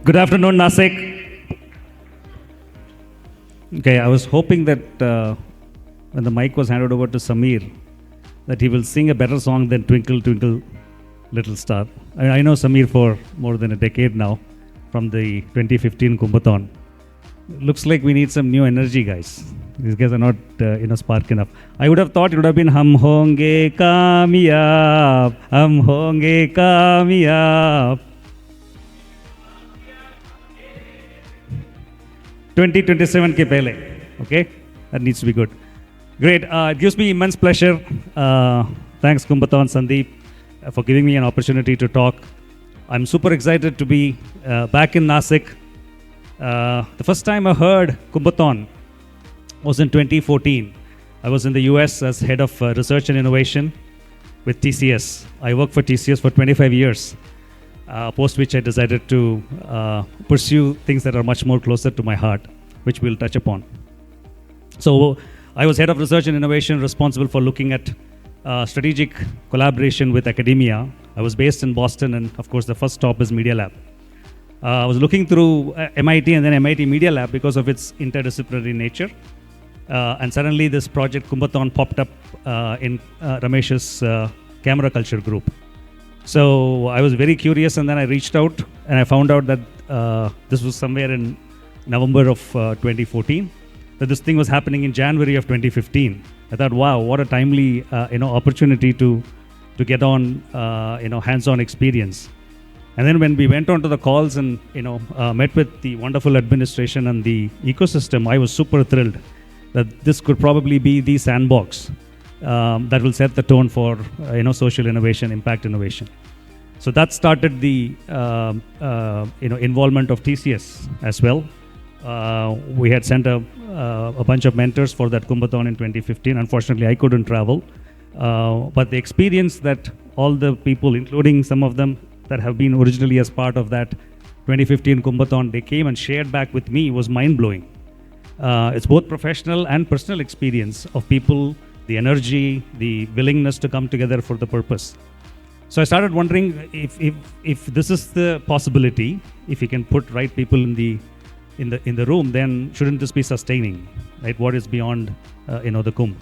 Good afternoon, Nasik. Okay, I was hoping that when the mic was handed over to Samir, that he will sing a better song than Twinkle, Twinkle, Little Star. I know Samir for more than a decade now, from the 2015 Kumbhathon. Looks like we need some new energy, guys. These guys are not, spark enough. I would have thought it would have been Hum Honge Kamyab, Hum Honge Kamyab. 2027 ke pehle, okay? That needs to be good. Great, it gives me immense pleasure. Thanks Kumbhathon, Sandeep, for giving me an opportunity to talk. I'm super excited to be back in Nasik. The first time I heard Kumbhathon was in 2014. I was in the US as head of research and innovation with TCS. I worked for TCS for 25 years. Post which I decided to pursue things that are much more closer to my heart, which we'll touch upon. So I was head of research and innovation, responsible for looking at strategic collaboration with academia. I was based in Boston, and of course the first stop is Media Lab. I was looking through MIT and then MIT Media Lab because of its interdisciplinary nature. And suddenly this project Kumbhathon popped up in Ramesh's camera culture group. So I was very curious, and then I reached out and I found out that this was somewhere in November of 2014, that this thing was happening in January of 2015. I thought, wow, what a timely opportunity to get on hands-on experience. And then when we went on to the calls and met with the wonderful administration and the ecosystem, I was super thrilled that this could probably be the sandbox that will set the tone for social innovation, impact innovation. So that started the involvement of TCS as well. We had sent a bunch of mentors for that Kumbhathon in 2015. Unfortunately, I couldn't travel, but the experience that all the people, including some of them that have been originally as part of that 2015 Kumbhathon, they came and shared back with me, was mind-blowing. It's both professional and personal experience of people, the energy, the willingness to come together for the purpose. So I started wondering if this is the possibility, if you can put right people in the room, then shouldn't this be sustaining, right? What is beyond the Kumbh?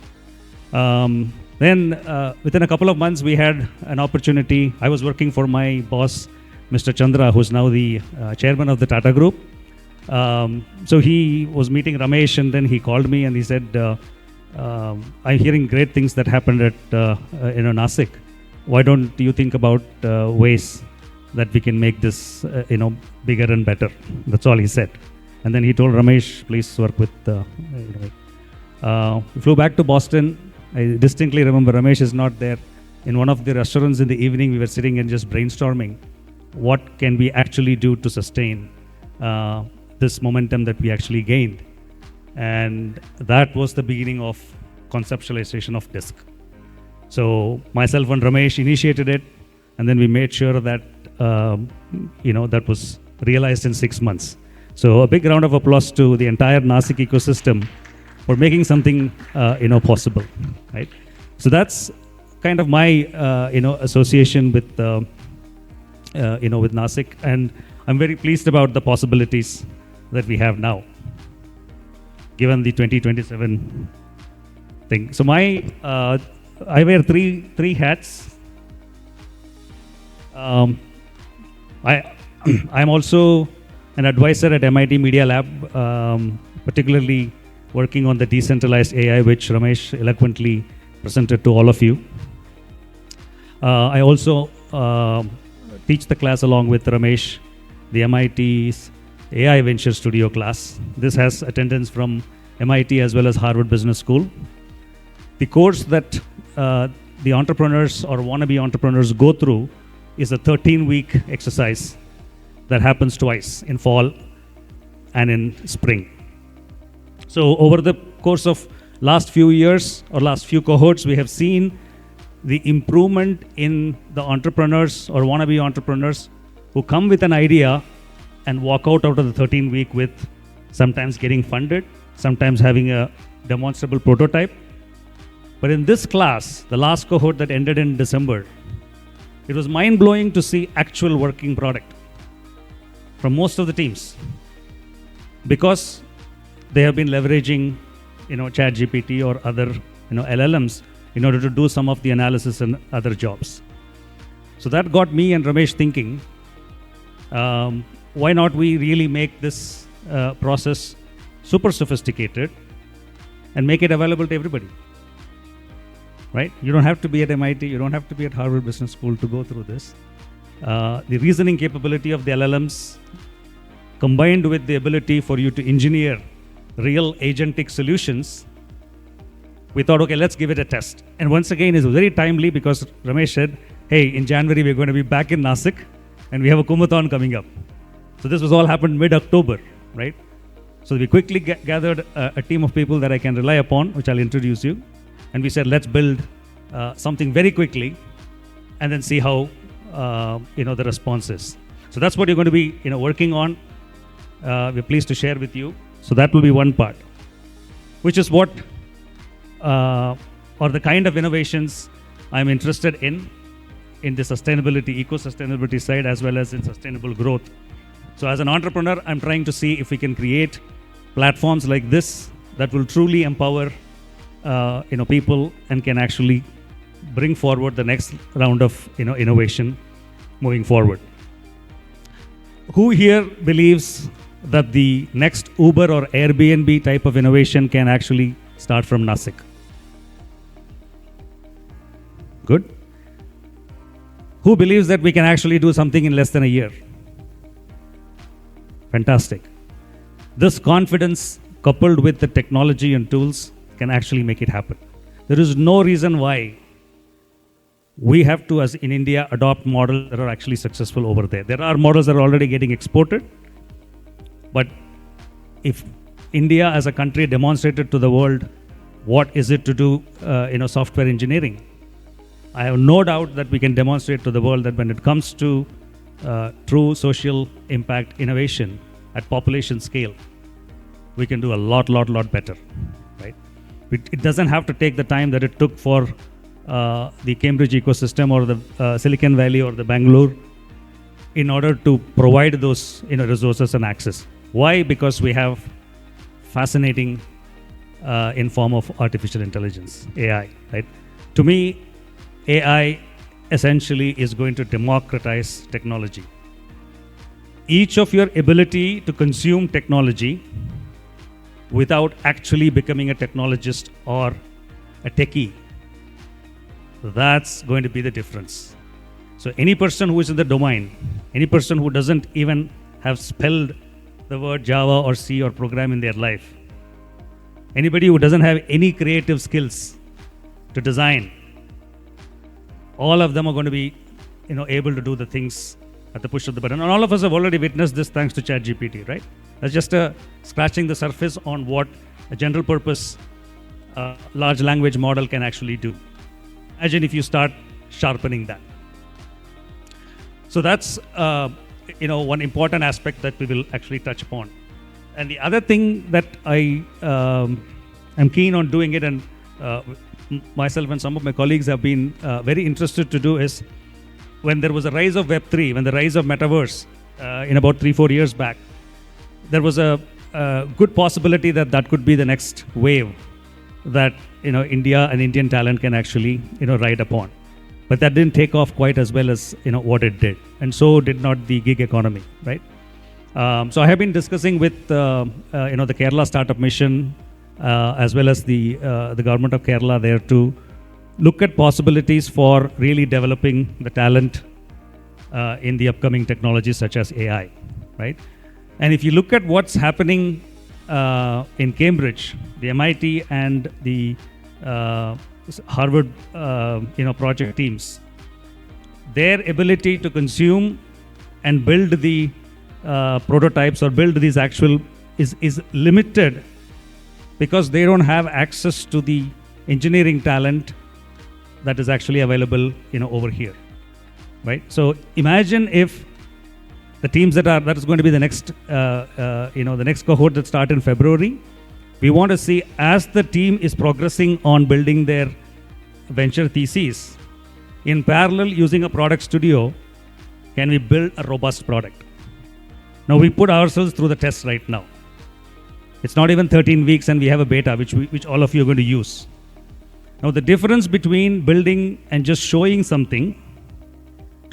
Then within a couple of months, we had an opportunity. I was working for my boss, Mr. Chandra, who's now the chairman of the Tata Group. So he was meeting Ramesh, and then he called me and he said, I'm hearing great things that happened at Nasik. Why don't you think about ways that we can make this bigger and better? That's all he said. And then he told Ramesh, please work with we flew back to Boston. I distinctly remember Ramesh is not there. In one of the restaurants in the evening, we were sitting and just brainstorming what can we actually do to sustain this momentum that we actually gained. And that was the beginning of conceptualization of DISC. So myself and Ramesh initiated it, and then we made sure that that was realized in 6 months. So a big round of applause to the entire Nasik ecosystem for making something possible, right? So that's kind of my association with with Nasik, and I'm very pleased about the possibilities that we have now, given the 2027 thing. So I wear three hats. I'm also an advisor at MIT Media Lab, particularly working on the decentralized AI, which Ramesh eloquently presented to all of you. I also teach the class along with Ramesh, the MIT's AI Venture Studio class. This has attendance from MIT as well as Harvard Business School. The course that the entrepreneurs or wannabe entrepreneurs go through is a 13-week exercise that happens twice, in fall and in spring. So over the course of last few years or last few cohorts, we have seen the improvement in the entrepreneurs or wannabe entrepreneurs who come with an idea and walk out of the 13-week with sometimes getting funded, sometimes having a demonstrable prototype. But in this class, the last cohort that ended in December, it was mind-blowing to see actual working product. from most of the teams, because they have been leveraging, ChatGPT or other, LLMs in order to do some of the analysis and other jobs. So that got me and Ramesh thinking, why not we really make this process super sophisticated and make it available to everybody, right? You don't have to be at MIT, you don't have to be at Harvard Business School to go through this. The reasoning capability of the LLMs combined with the ability for you to engineer real agentic solutions, we thought, okay, let's give it a test. And once again, it's very timely because Ramesh said, hey, in January, we're going to be back in Nasik and we have a Kumbhathon coming up. So this was all happened mid-October, right? So we quickly gathered a team of people that I can rely upon, which I'll introduce you. And we said, let's build something very quickly and then see how, the response is. So that's what you're going to be, working on. We're pleased to share with you. So that will be one part, which is what, or the kind of innovations I'm interested in the sustainability, eco-sustainability side, as well as in sustainable growth. So as an entrepreneur, I'm trying to see if we can create platforms like this that will truly empower, people and can actually bring forward the next round of, innovation moving forward. Who here believes that the next Uber or Airbnb type of innovation can actually start from Nasik? Good. Who believes that we can actually do something in less than a year? Fantastic. This confidence coupled with the technology and tools can actually make it happen. There is no reason why we have to, as in India, adopt models that are actually successful over there. There are models that are already getting exported, but if India as a country demonstrated to the world what is it to do, software engineering, I have no doubt that we can demonstrate to the world that when it comes to true social impact innovation at population scale, we can do a lot better, right? It doesn't have to take the time that it took for the Cambridge ecosystem or the Silicon Valley or the Bangalore in order to provide those resources and access. Why? Because we have fascinating in form of artificial intelligence, AI, right? To me, AI essentially is going to democratize technology. Each of your ability to consume technology without actually becoming a technologist or a techie, that's going to be the difference. So any person who is in the domain, any person who doesn't even have spelled the word Java or C or program in their life, anybody who doesn't have any creative skills to design, all of them are going to be, able to do the things at the push of the button. And all of us have already witnessed this thanks to ChatGPT, right? That's just scratching the surface on what a general purpose large language model can actually do. Imagine if you start sharpening that. So that's, one important aspect that we will actually touch upon. And the other thing that I am keen on doing it, and myself and some of my colleagues have been very interested to do, is when there was a rise of Web3, when the rise of metaverse in about 3-4 years back, there was a good possibility that that could be the next wave that India and Indian talent can actually ride upon. But that didn't take off quite as well as what it did, and so did not the gig economy, right? So I have been discussing with the Kerala Startup Mission as well as the government of Kerala there to look at possibilities for really developing the talent in the upcoming technologies such as AI, right? And if you look at what's happening in Cambridge, the MIT and the Harvard project teams, their ability to consume and build the prototypes or build these actual is limited because they don't have access to the engineering talent that is actually available over here, right? So imagine if the teams that is going to be the next the next cohort that start in February. We want to see, as the team is progressing on building their venture theses, in parallel using a product studio, can we build a robust product? Now we put ourselves through the test right now. It's not even 13 weeks and we have a beta which all of you are going to use. Now the difference between building and just showing something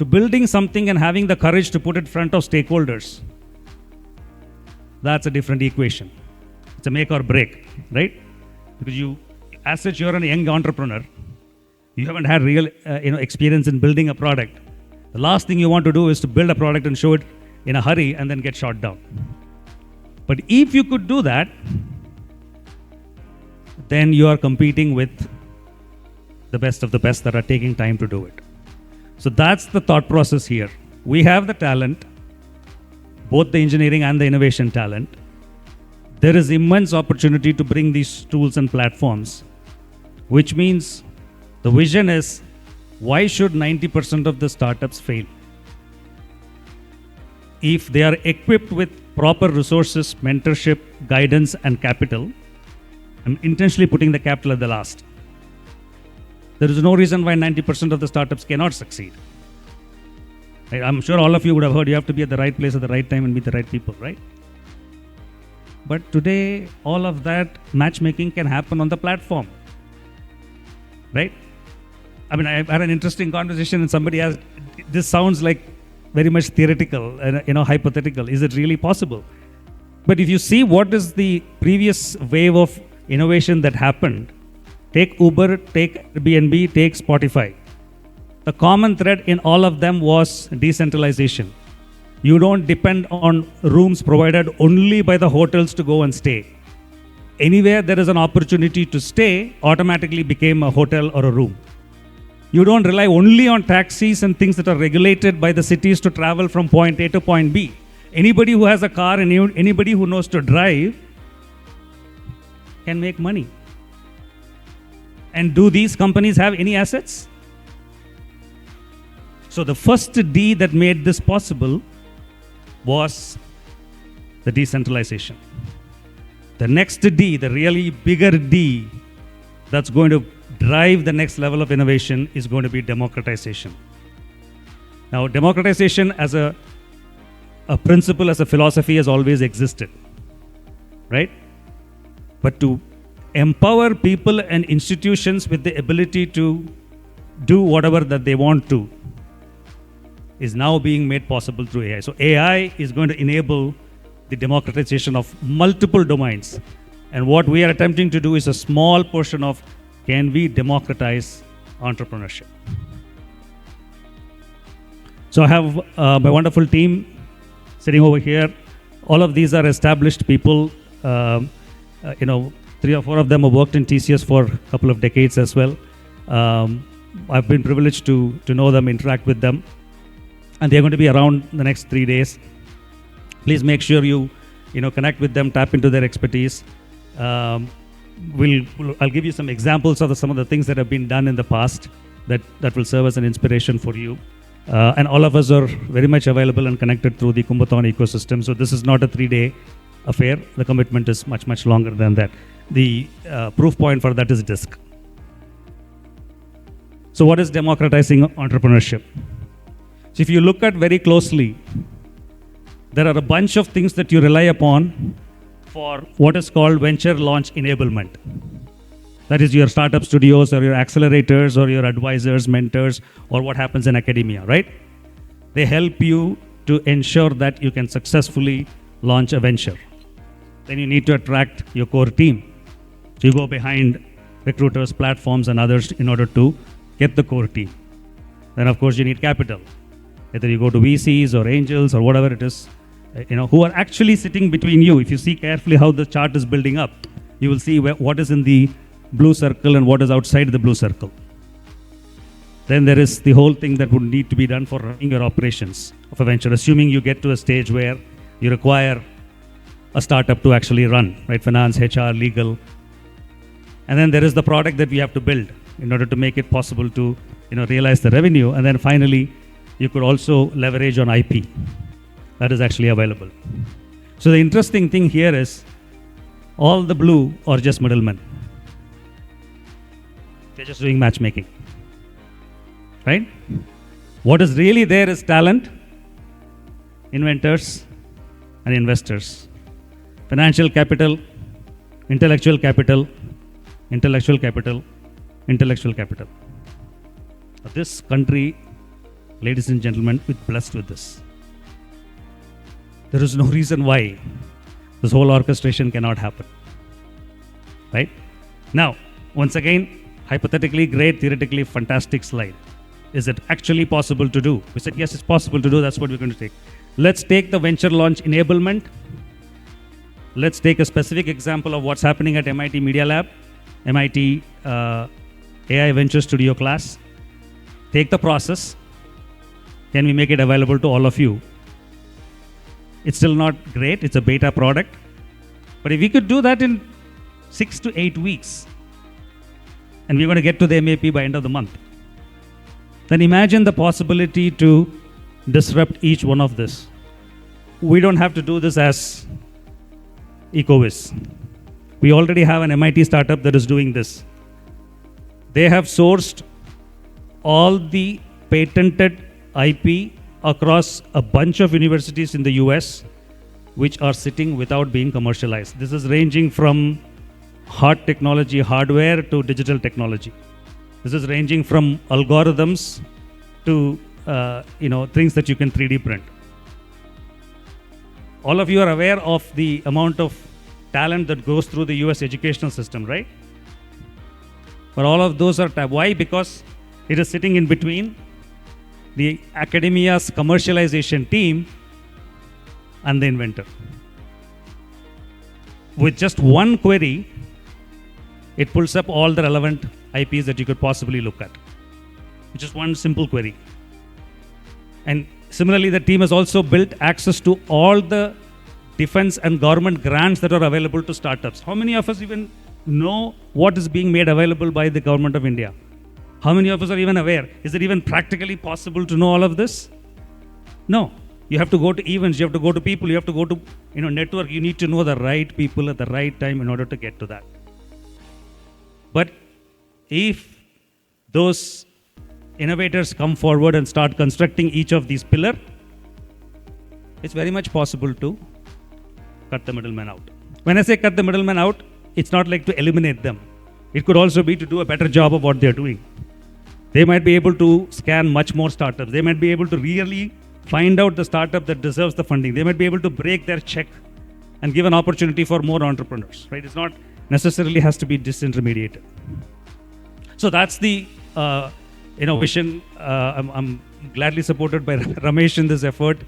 to building something and having the courage to put it in front of stakeholders, that's a different equation. It's a make or break, right? Because as such, you're a young entrepreneur. You haven't had real experience in building a product. The last thing you want to do is to build a product and show it in a hurry and then get shot down. But if you could do that, then you are competing with the best of the best that are taking time to do it. So that's the thought process here. We have the talent, both the engineering and the innovation talent. There is immense opportunity to bring these tools and platforms, which means the vision is, why should 90% of the startups fail? If they are equipped with proper resources, mentorship, guidance, and capital, I'm intentionally putting the capital at the last. There is no reason why 90% of the startups cannot succeed. I'm sure all of you would have heard you have to be at the right place at the right time and meet the right people, right? But today, all of that matchmaking can happen on the platform, right? I mean, I had an interesting conversation and somebody asked, this sounds like very much theoretical and hypothetical. Is it really possible? But if you see what is the previous wave of innovation that happened, take Uber, take Airbnb, take Spotify. The common thread in all of them was decentralization. You don't depend on rooms provided only by the hotels to go and stay. Anywhere there is an opportunity to stay, automatically became a hotel or a room. You don't rely only on taxis and things that are regulated by the cities to travel from point A to point B. Anybody who has a car and anybody who knows to drive can make money. And do these companies have any assets? So the first D that made this possible was the decentralization. The next D, the really bigger D, that's going to drive the next level of innovation is going to be democratization. Now, democratization as a principle, as a philosophy has always existed, right? But to empower people and institutions with the ability to do whatever that they want to is now being made possible through AI. So AI is going to enable the democratization of multiple domains. And what we are attempting to do is a small portion of, can we democratize entrepreneurship? So I have my wonderful team sitting over here. All of these are established people. 3 or 4 of them have worked in TCS for a couple of decades as well. I've been privileged to know them, interact with them. And they're going to be around the next 3 days. Please make sure you connect with them, tap into their expertise. I'll give you some examples of some of the things that have been done in the past that will serve as an inspiration for you. And all of us are very much available and connected through the Kumbhathon ecosystem. So this is not a 3-day affair. The commitment is much, much longer than that. The proof point for that is DISC. So what is democratizing entrepreneurship? So if you look at very closely, there are a bunch of things that you rely upon for what is called venture launch enablement. That is your startup studios or your accelerators or your advisors, mentors, or what happens in academia, right? They help you to ensure that you can successfully launch a venture. Then you need to attract your core team. So you go behind recruiters, platforms, and others in order to get the core team. Then, of course, you need capital. Either you go to VCs or angels or whatever it is, who are actually sitting between you. If you see carefully how the chart is building up, you will see what is in the blue circle and what is outside the blue circle. Then there is the whole thing that would need to be done for running your operations of a venture, assuming you get to a stage where you require a startup to actually run, right? Finance, HR, legal. And then there is the product that we have to build in order to make it possible to realize the revenue. And then finally, you could also leverage on IP that is actually available. So the interesting thing here is all the blue are just middlemen. They're just doing matchmaking, right? What is really there is talent, inventors, and investors. Financial capital, intellectual capital, intellectual capital, intellectual capital. This country, ladies and gentlemen, is blessed with this. There is no reason why this whole orchestration cannot happen. Right? Now, once again, hypothetically great, theoretically fantastic slide. Is it actually possible to do? We said, yes, it's possible to do. That's what we're going to take. Let's take the venture launch enablement. Let's take a specific example of what's happening at MIT Media Lab, MIT AI Venture Studio class. Take the process. Can we make it available to all of you? It's still not great. It's a beta product. But if we could do that in 6 to 8 weeks, and we're going to get to the MAP by end of the month, then imagine the possibility to disrupt each one of this. We don't have to do this as EcoWiz. We already have an MIT startup that is doing this. They have sourced all the patented IP across a bunch of universities in the US, which are sitting without being commercialized. This is ranging from hard technology, hardware, to digital technology. This is ranging from algorithms to things that you can 3D print. All of you are aware of the amount of talent that goes through the US educational system, right? But all of those are why? Because it is sitting in between the academia's commercialization team and the inventor. With just one query, it pulls up all the relevant IPs that you could possibly look at. Just one simple query. And similarly, the team has also built access to all the defense and government grants that are available to startups. How many of us even know what is being made available by the government of India? How many of us are even aware? Is it even practically possible to know all of this? No. You have to go to events, you have to go to people, you have to go to network. You need to know the right people at the right time in order to get to that. But if those innovators come forward and start constructing each of these pillars, it's very much possible to cut the middleman out. When I say cut the middleman out, it's not like to eliminate them. It could also be to do a better job of what they're doing. They might be able to scan much more startups. They might be able to really find out the startup that deserves the funding. They might be able to break their check and give an opportunity for more entrepreneurs. Right? It's not necessarily has to be disintermediated. So that's the vision. I'm gladly supported by Ramesh in this effort.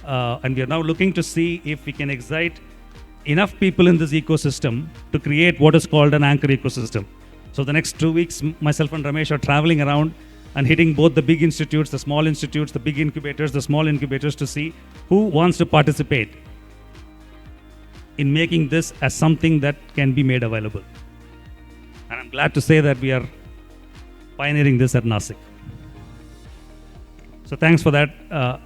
And we are now looking to see if we can excite enough people in this ecosystem to create what is called an anchor ecosystem. So the next 2 weeks, myself and Ramesh are traveling around and hitting both the big institutes, the small institutes, the big incubators, the small incubators to see who wants to participate in making this as something that can be made available. And I'm glad to say that we are pioneering this at Nasik. So thanks for that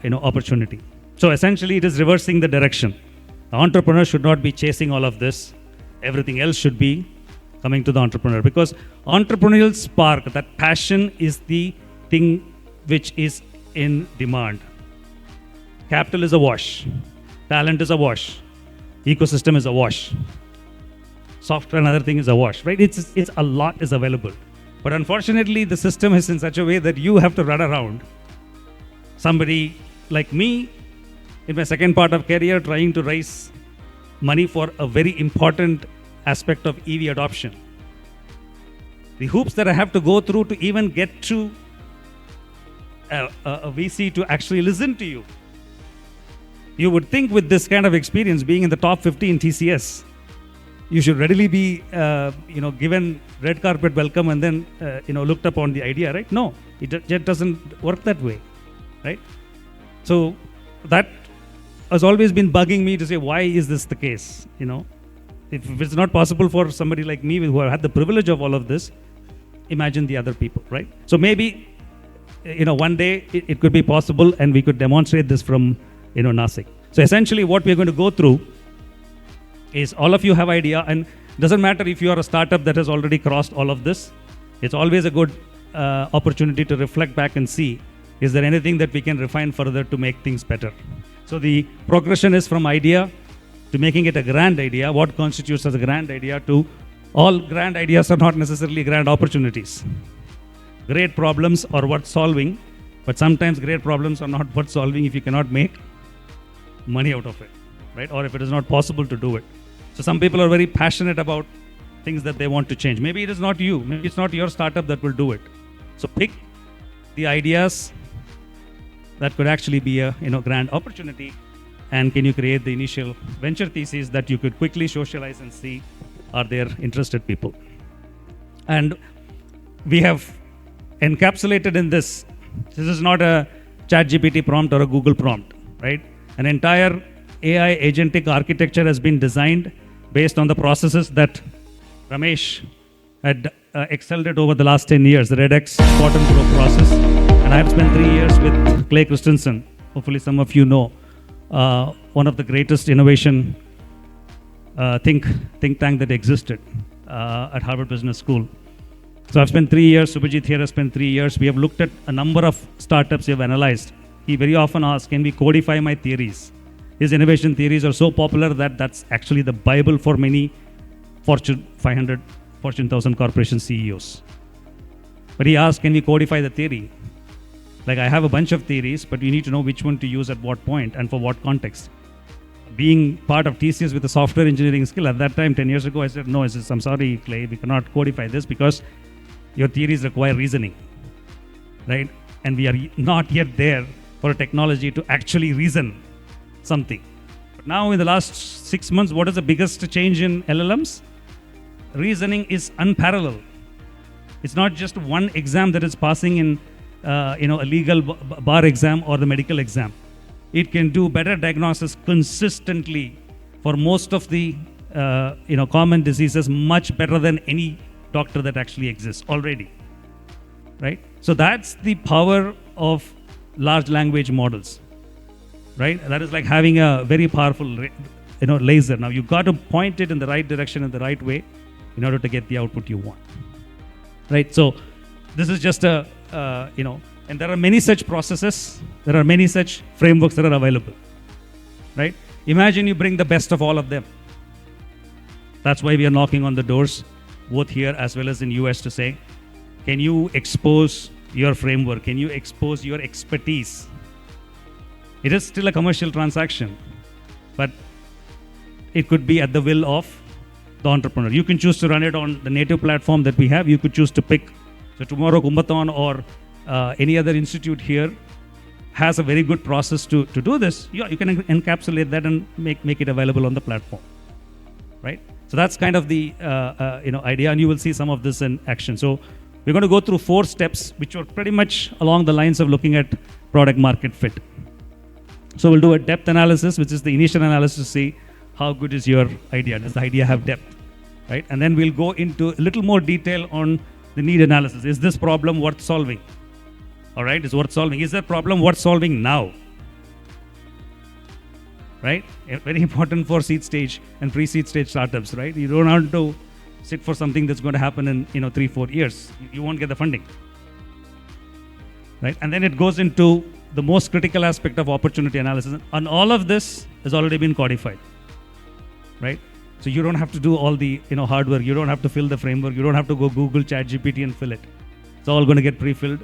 opportunity. So essentially it is reversing the direction. The entrepreneur should not be chasing all of this. Everything else should be coming to the entrepreneur, because entrepreneurial spark, that passion, is the thing which is in demand. Capital is a wash. Talent is a wash. Ecosystem is a wash. Software and other thing is a wash, right? It's a lot is available. But unfortunately, the system is in such a way that you have to run around. Somebody like me, in my second part of career, trying to raise money for a very important aspect of EV adoption. The hoops that I have to go through to even get to a VC to actually listen to you. You would think with this kind of experience, being in the top 50 in TCS, you should readily be given red carpet welcome and then looked upon the idea, right? No, it doesn't work that way, right? So that has always been bugging me to say, why is this the case? If it's not possible for somebody like me who have had the privilege of all of this, imagine the other people, right? So maybe, one day it could be possible and we could demonstrate this from, Nasik. So essentially what we're going to go through is all of you have idea, and doesn't matter if you are a startup that has already crossed all of this. It's always a good opportunity to reflect back and see, is there anything that we can refine further to make things better? So the progression is from idea to making it a grand idea. What constitutes as a grand idea to all grand ideas are not necessarily grand opportunities. Great problems are worth solving, but sometimes great problems are not worth solving if you cannot make money out of it, right? Or if it is not possible to do it. So some people are very passionate about things that they want to change. Maybe it is not you. Maybe it's not your startup that will do it. So pick the ideas that could actually be a grand opportunity, and can you create the initial venture thesis that you could quickly socialize and see are there interested people. And we have encapsulated in this is not a ChatGPT prompt or a Google prompt, right? An entire AI agentic architecture has been designed based on the processes that Ramesh had excelled at over the last 10 years, the RedX quantum growth process. And I have spent 3 years with Clay Christensen, hopefully some of you know, one of the greatest innovation think tank that existed at Harvard Business School. So I've spent 3 years, Subhajit here has spent 3 years. We have looked at a number of startups we have analyzed. He very often asks, can we codify my theories? His innovation theories are so popular that that's actually the Bible for many Fortune 500, Fortune 1000 corporation CEOs. But he asked, can we codify the theory? Like, I have a bunch of theories, but you need to know which one to use at what point and for what context. Being part of TCS with a software engineering skill, at that time, 10 years ago, I said, no, I'm sorry, Clay, we cannot codify this because your theories require reasoning, right? And we are not yet there for a technology to actually reason something. But now in the last 6 months, what is the biggest change in LLMs? Reasoning is unparalleled. It's not just one exam that is passing in a legal bar exam or the medical exam. It can do better diagnosis consistently for most of the common diseases much better than any doctor that actually exists already, right? So that's the power of large language models, right? That is like having a very powerful laser. Now you've got to point it in the right direction in the right way in order to get the output you want, right? So this is just and there are many such processes, there are many such frameworks that are available, right? Imagine you bring the best of all of them. That's why we are knocking on the doors, both here as well as in US, to say, can you expose your framework? Can you expose your expertise? It is still a commercial transaction, but it could be at the will of the entrepreneur. You can choose to run it on the native platform that we have. You could choose to pick. So tomorrow, Kumbhathon or any other institute here has a very good process to do this. You can encapsulate that and make it available on the platform, right? So that's kind of the idea, and you will see some of this in action. So we're going to go through 4 steps, which are pretty much along the lines of looking at product market fit. So we'll do a depth analysis, which is the initial analysis to see how good is your idea. Does the idea have depth, right? And then we'll go into a little more detail on the need analysis. Is this problem worth solving? All right, it's worth solving. Is that problem worth solving now? Right? Very important for seed stage and pre-seed stage startups, right? You don't have to sit for something that's going to happen in 3-4 years. You won't get the funding, right? And then it goes into the most critical aspect of opportunity analysis, and all of this has already been codified, right? So you don't have to do all the hard work. You don't have to fill the framework. You don't have to go Google ChatGPT and fill it. It's all going to get pre-filled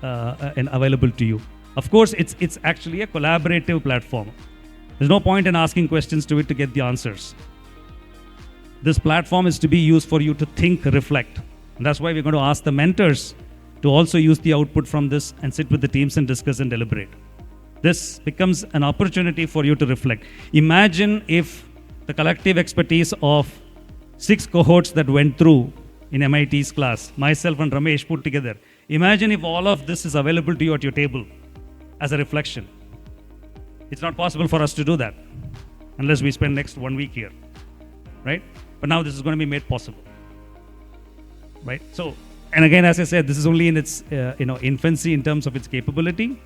and available to you. Of course, it's actually a collaborative platform. There's no point in asking questions to it to get the answers. This platform is to be used for you to think, reflect. And that's why we're going to ask the mentors to also use the output from this and sit with the teams and discuss and deliberate. This becomes an opportunity for you to reflect. Imagine if the collective expertise of 6 cohorts that went through in MIT's class, myself and Ramesh put together. Imagine if all of this is available to you at your table as a reflection. It's not possible for us to do that unless we spend next 1 week here, right? But now this is going to be made possible, right? So, and again, as I said, this is only in its infancy in terms of its capability.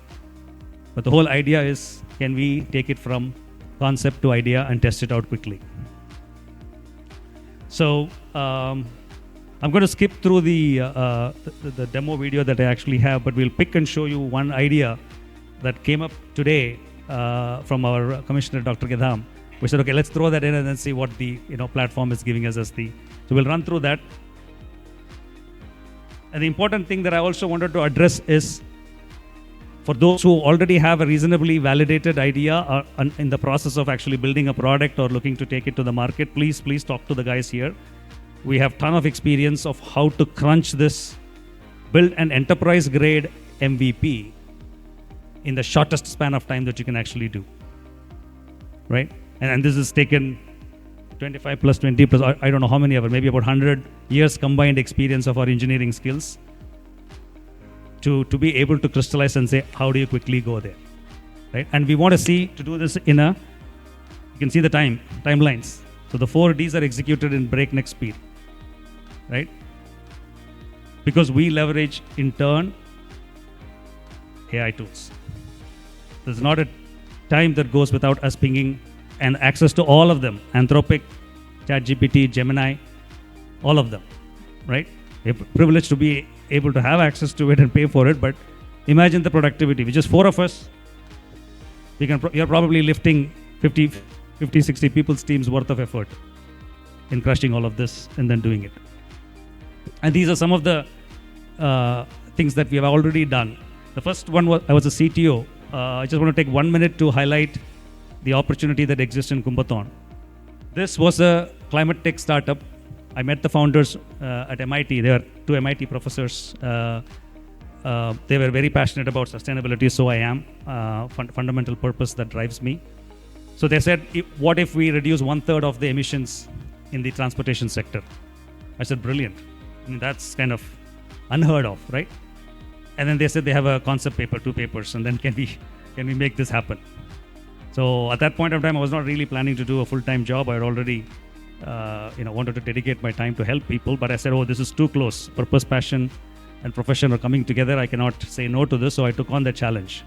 But the whole idea is, can we take it from concept to idea and test it out quickly? So I'm going to skip through the demo video that I actually have, but we'll pick and show you one idea that came up today from our Commissioner, Dr. Gedam. We said, okay, let's throw that in and then see what the platform is giving us as the. So we'll run through that. And the important thing that I also wanted to address is, for those who already have a reasonably validated idea or in the process of actually building a product or looking to take it to the market, please talk to the guys here. We have ton of experience of how to crunch this, build an enterprise grade MVP in the shortest span of time that you can actually do, right? And this is taken 25 plus 20 plus, I don't know how many ever, maybe about 100 years combined experience of our engineering skills to be able to crystallize and say, how do you quickly go there, right? And we want to see, to do this you can see the timelines. So the 4 Ds are executed in breakneck speed, right? Because we leverage, in turn, AI tools. There's not a time that goes without us pinging and access to all of them. Anthropic, ChatGPT, Gemini, all of them, right? We're privileged to be able to have access to it and pay for it, but imagine the productivity. With just 4 of us, you're probably lifting 50, 60 people's teams worth of effort in crushing all of this and then doing it. And these are some of the things that we have already done. The first one was, I was a CTO. I just want to take 1 minute to highlight the opportunity that exists in Kumbhathon. This was a climate tech startup. I met the founders at MIT. They were 2 MIT professors. They were very passionate about sustainability, so I am. Fundamental purpose that drives me. So they said, what if we reduce 1/3 of the emissions in the transportation sector? I said, brilliant. I mean, that's kind of unheard of, right? And then they said they have a concept paper, 2 papers, and then can we make this happen? So at that point of time, I was not really planning to do a full-time job. I had already wanted to dedicate my time to help people, but I said, oh, this is too close. Purpose, passion, and profession are coming together. I cannot say no to this, so I took on the challenge.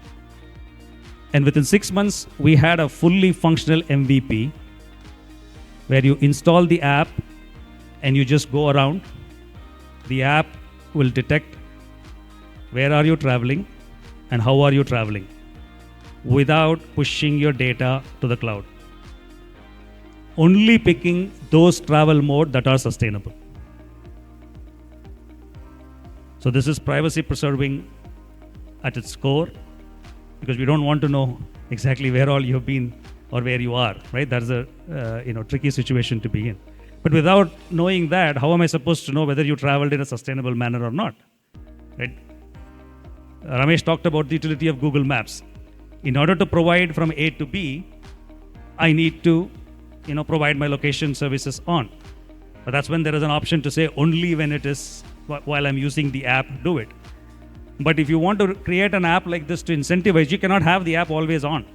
And within 6 months, we had a fully functional MVP where you install the app and you just go around. The app will detect where are you traveling and how are you traveling without pushing your data to the cloud. Only picking those travel modes that are sustainable. So this is privacy preserving at its core, because we don't want to know exactly where all you've been or where you are, right? That's a tricky situation to be in. But without knowing that, how am I supposed to know whether you traveled in a sustainable manner or not, right? Ramesh talked about the utility of Google Maps. In order to provide from A to B, I need to provide my location services on. But that's when there is an option to say only when it is, while I'm using the app, do it. But if you want to create an app like this to incentivize, you cannot have the app always on.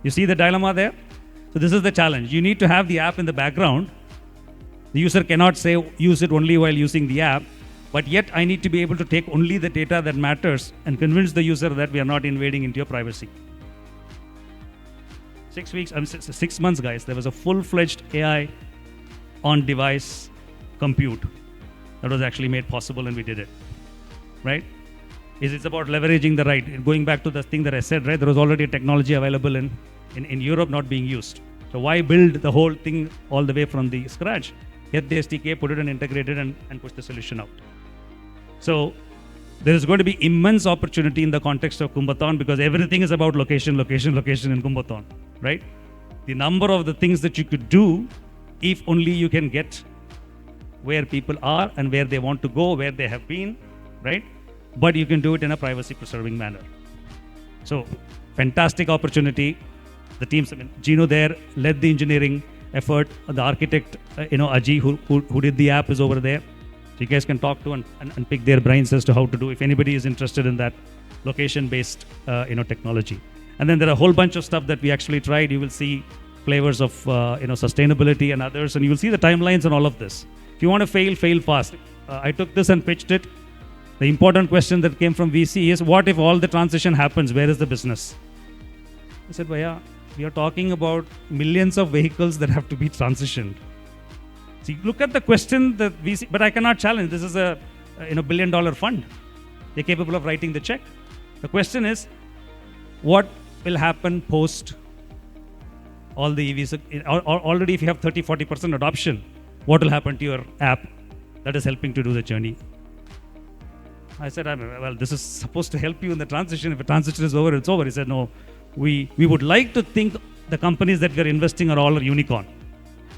You see the dilemma there? So this is the challenge. You need to have the app in the background. The user cannot say use it only while using the app, but yet I need to be able to take only the data that matters and convince the user that we are not invading into your privacy. 6 months, guys, there was a full-fledged AI on-device compute that was actually made possible, and we did it, right? It's about leveraging the right. Going back to the thing that I said, right? There was already a technology available in Europe not being used. So why build the whole thing all the way from the scratch? Get the SDK, put it and integrate it and push the solution out. So there is going to be immense opportunity in the context of Kumbhathon, because everything is about location in Kumbhathon, right? The number of the things that you could do, if only you can get where people are and where they want to go, where they have been, right? But you can do it in a privacy-preserving manner. So, fantastic opportunity. The teams, Gino there led the engineering effort. The architect, Aji, who did the app, is over there. So you guys can talk to and pick their brains as to how to do, if anybody is interested in that location-based, technology. And then there are a whole bunch of stuff that we actually tried. You will see flavors of, sustainability and others, and you will see the timelines and all of this. If you want to fail fast. I took this and pitched it. The important question that came from VC is, what if all the transition happens? Where is the business? I said, Bhaiya, we are talking about millions of vehicles that have to be transitioned. See, look at the question that VC, but I cannot challenge. This is a $1 billion fund. They're capable of writing the check. The question is, what will happen post all the EVs. Already if you have 30-40% adoption, what will happen to your app that is helping to do the journey? I said, well, this is supposed to help you in the transition. If the transition is over, it's over. He said, no, we would like to think the companies that we are investing are all unicorn.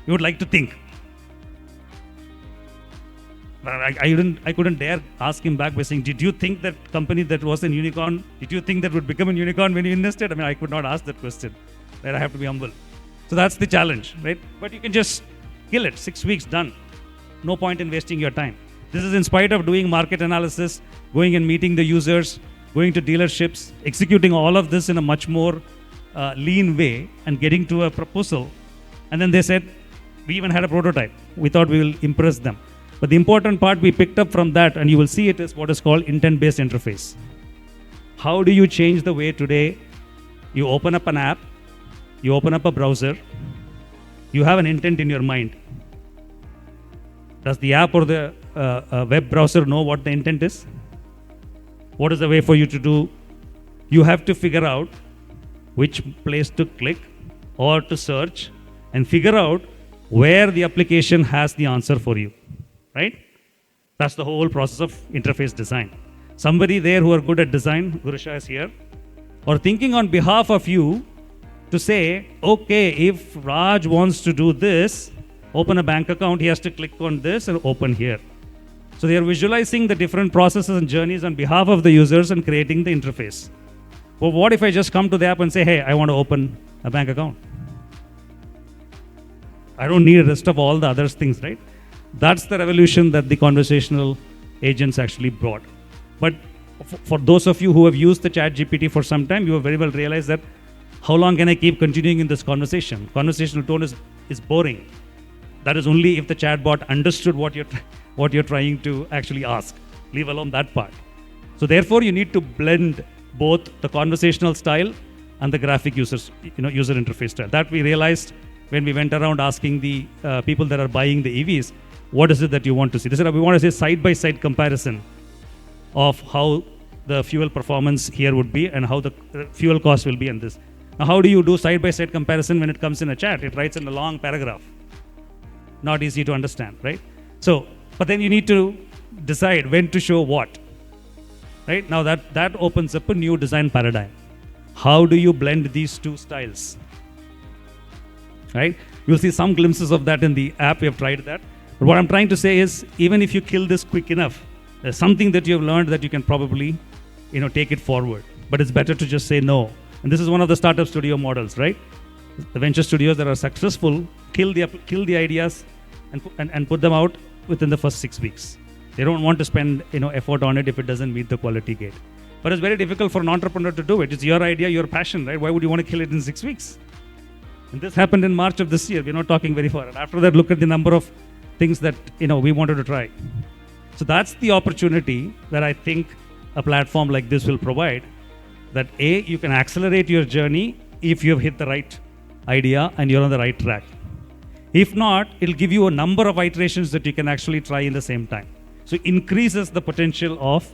We would like to think. I couldn't dare ask him back by saying, did you think that company that was a unicorn, did you think that would become a unicorn when you invested? I mean, I could not ask that question. Right? I have to be humble. So that's the challenge, right? But you can just kill it. 6 weeks, done. No point in wasting your time. This is in spite of doing market analysis, going and meeting the users, going to dealerships, executing all of this in a much more lean way and getting to a proposal. And then they said, we even had a prototype. We thought we will impress them. But the important part we picked up from that, and you will see it, is what is called intent-based interface. How do you change the way today you open up an app, you open up a browser, you have an intent in your mind. Does the app or the web browser know what the intent is? What is the way for you to do? You have to figure out which place to click or to search and figure out where the application has the answer for you, right? That's the whole process of interface design. Somebody there who are good at design, Gurusha is here, or thinking on behalf of you to say, okay, if Raj wants to do this, open a bank account, he has to click on this and open here. So they are visualizing the different processes and journeys on behalf of the users and creating the interface. Well, what if I just come to the app and say, hey, I want to open a bank account? I don't need the rest of all the other things, right? That's the revolution that the conversational agents actually brought. But for those of you who have used the ChatGPT for some time, you will very well realize that how long can I keep continuing in this conversation? Conversational tone is boring. That is only if the chatbot understood what you're trying to actually ask. Leave alone that part. So therefore, you need to blend both the conversational style and the graphic user interface style. That we realized when we went around asking the people that are buying the EVs, what is it that you want to see? They said, we want to see side-by-side comparison of how the fuel performance here would be and how the fuel cost will be in this. Now, how do you do side-by-side comparison when it comes in a chat? It writes in a long paragraph. Not easy to understand, right? So, but then you need to decide when to show what, right? Now that opens up a new design paradigm. How do you blend these two styles, right? You'll see some glimpses of that in the app. We have tried that. But what I'm trying to say is, even if you kill this quick enough, there's something that you have learned that you can probably, take it forward. But it's better to just say no. And this is one of the startup studio models, right? The venture studios that are successful kill the ideas and put them out within the first 6 weeks. They don't want to spend effort on it if it doesn't meet the quality gate. But it's very difficult for an entrepreneur to do it. It's your idea, your passion, right? Why would you want to kill it in 6 weeks? And this happened in March of this year. We're not talking very far. And after that, look at the number of things that we wanted to try. So that's the opportunity that I think a platform like this will provide. That you can accelerate your journey if you have hit the right idea and you're on the right track. If not, it'll give you a number of iterations that you can actually try in the same time. So it increases the potential of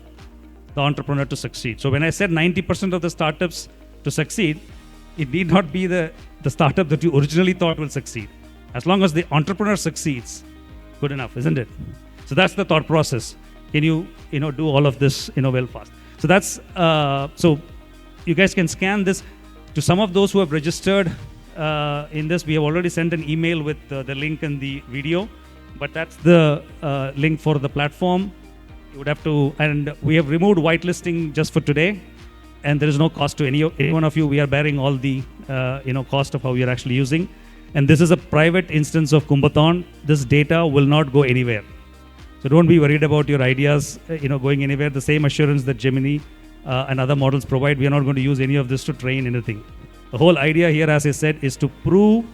the entrepreneur to succeed. So when I said 90% of the startups to succeed, it need not be the startup that you originally thought will succeed. As long as the entrepreneur succeeds, good enough, isn't it? So that's the thought process. Can you do all of this well fast? So that's so you guys can scan this. To some of those who have registered in this, we have already sent an email with the link and the video, but that's the link for the platform. You would have to, and we have removed whitelisting just for today, and there is no cost to any one of you. We are bearing all the cost of how we are actually using, and this is a private instance of Kumbhathon. This data will not go anywhere, so don't be worried about your ideas going anywhere. The same assurance that Gemini and other models provide, we are not going to use any of this to train anything. The whole idea here, as I said, is to prove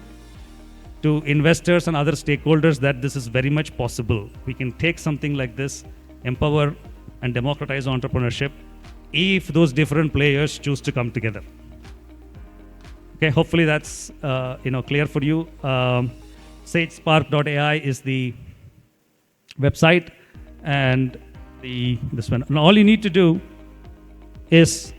to investors and other stakeholders that this is very much possible. We can take something like this, empower and democratize entrepreneurship if those different players choose to come together. Okay, hopefully that's clear for you. SageSpark.ai is the website, and this one. And all you need to do is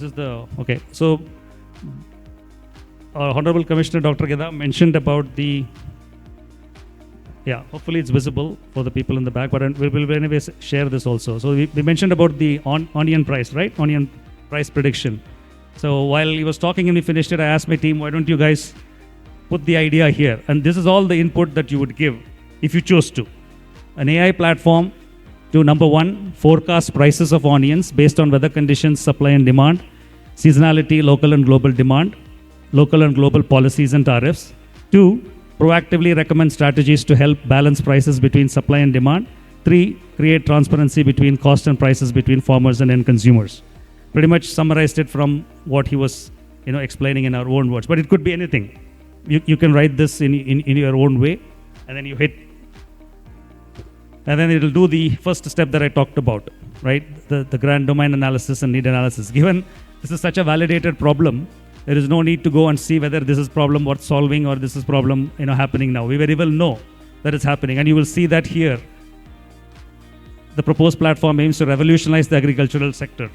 this is the, okay. So, Honorable Commissioner Dr. Geda mentioned about the, yeah, hopefully it's visible for the people in the back, but we will anyways share this also. So we mentioned about the onion price, right? Onion price prediction. So while he was talking and we finished it, I asked my team, why don't you guys put the idea here? And this is all the input that you would give if you chose to. An AI platform to, number one, forecast prices of onions based on weather conditions, supply and demand, seasonality, local and global demand, local and global policies and tariffs. Two, proactively recommend strategies to help balance prices between supply and demand. Three, create transparency between cost and prices between farmers and end consumers. Pretty much summarized it from what he was explaining in our own words. But it could be anything. You can write this in your own way, and then you hit, and then it will do the first step that I talked about, right? The grand domain analysis and need analysis. Given this is such a validated problem, there is no need to go and see whether this is problem worth solving or this is problem happening now. We very well know that it's happening, and you will see that here. The proposed platform aims to revolutionize the agricultural sector.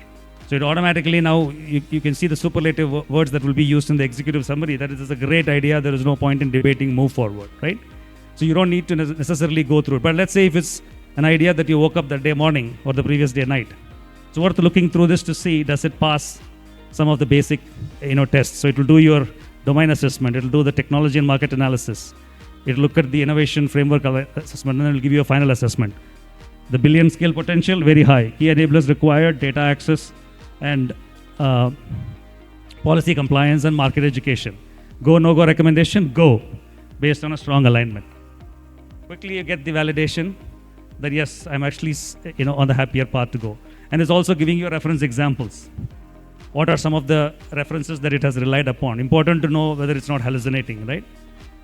So it automatically now, you can see the superlative words that will be used in the executive summary, that this is a great idea, there is no point in debating, move forward, right? So you don't need to necessarily go through it. But let's say if it's an idea that you woke up that day morning or the previous day night, it's worth looking through this to see, does it pass some of the basic tests. So it will do your domain assessment, it will do the technology and market analysis, it will look at the innovation framework assessment, and then it will give you a final assessment. The billion scale potential, very high. Key enablers required, data access, and policy compliance and market education. Go, no-go recommendation, go, based on a strong alignment. Quickly you get the validation that yes, I'm actually on the happier path to go. And it's also giving you reference examples. What are some of the references that it has relied upon? Important to know whether it's not hallucinating, right?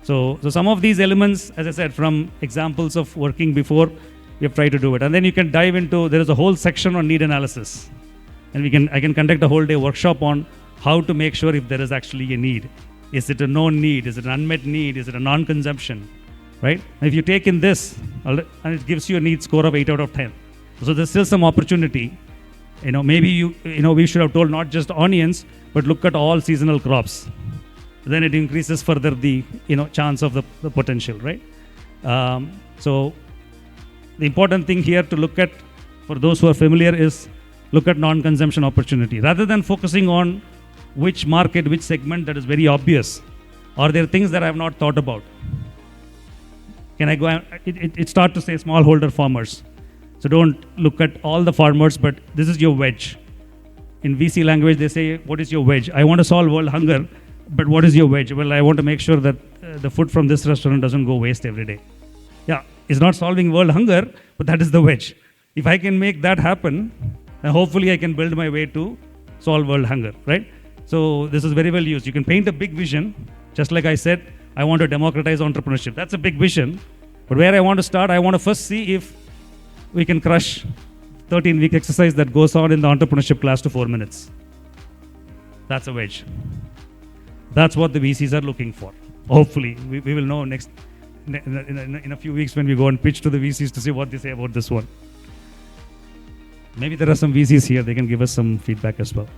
So some of these elements, as I said, from examples of working before, we have tried to do it. And then you can dive into, there is a whole section on need analysis. And I can conduct a whole day workshop on how to make sure if there is actually a need. Is it a known need? Is it an unmet need? Is it a non-consumption? Right? And if you take in this, and it gives you a need score of 8 out of 10. So there's still some opportunity. Maybe we should have told not just onions, but look at all seasonal crops. Then it increases further the chance of the potential, right? So the important thing here to look at, for those who are familiar, is look at non-consumption opportunity. Rather than focusing on which market, which segment that is very obvious, or there are things that I have not thought about. Can I go and it start to say smallholder farmers. So don't look at all the farmers, but this is your wedge. In VC language, they say, what is your wedge? I want to solve world hunger, but what is your wedge? Well, I want to make sure that the food from this restaurant doesn't go waste every day. Yeah, it's not solving world hunger, but that is the wedge. If I can make that happen, then hopefully I can build my way to solve world hunger, right? So this is very well used. You can paint a big vision, just like I said, I want to democratize entrepreneurship. That's a big vision. But where I want to start, I want to first see if we can crush 13-week exercise that goes on in the entrepreneurship class to 4 minutes. That's a wedge. That's what the VCs are looking for. Hopefully, we will know next in a few weeks when we go and pitch to the VCs to see what they say about this one. Maybe there are some VCs here, they can give us some feedback as well.